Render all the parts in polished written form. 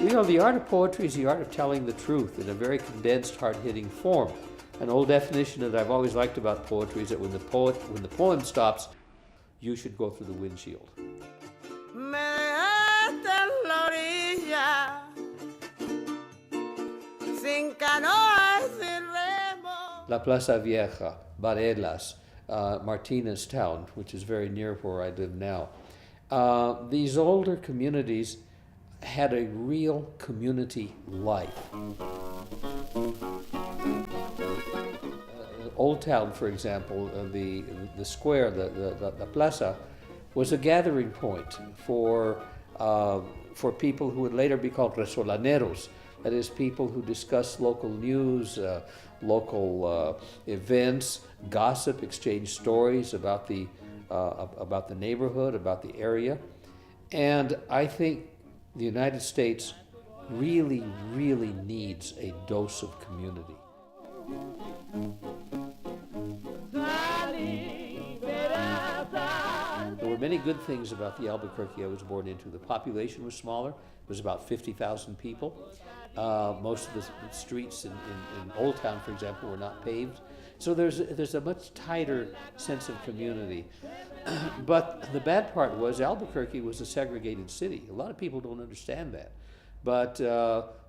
You know, the art of poetry is the art of telling the truth in a very condensed, hard-hitting form. An old definition that I've always liked about poetry is that when the poem stops, you should go through the windshield. La Plaza Vieja, Barelas, Martinez Town, which is very near where I live now. These older communities had a real community life. Old Town, for example, the square, the plaza, was a gathering point for people who would later be called resolaneros. That is, people who discuss local news, local events, gossip, exchange stories about the neighborhood, about the area. And I think the United States really, really needs a dose of community. There were many good things about the Albuquerque I was born into. The population was smaller. It was about 50,000 people. Most of the streets in Old Town, for example, were not paved. So there's a much tighter sense of community. But the bad part was Albuquerque was a segregated city. A lot of people don't understand that. But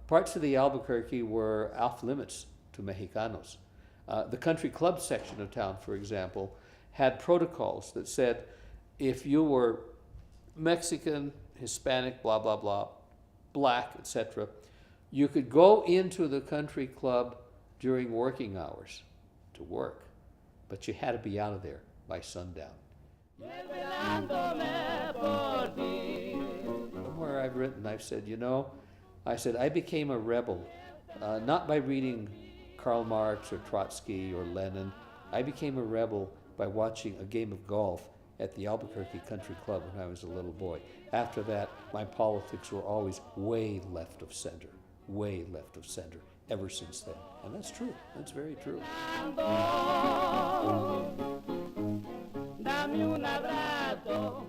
parts of the Albuquerque were off limits to Mexicanos. The country club section of town, for example, had protocols that said if you were Mexican, Hispanic, blah, blah, blah, black, etc., you could go into the country club during working hours to work, but you had to be out of there by sundown. Somewhere I've written, I've said, I became a rebel, not by reading Karl Marx or Trotsky or Lenin. I became a rebel by watching a game of golf at the Albuquerque Country Club when I was a little boy. After that, my politics were always way left of center, ever since then. And that's true. That's very true. Dame un abrazo.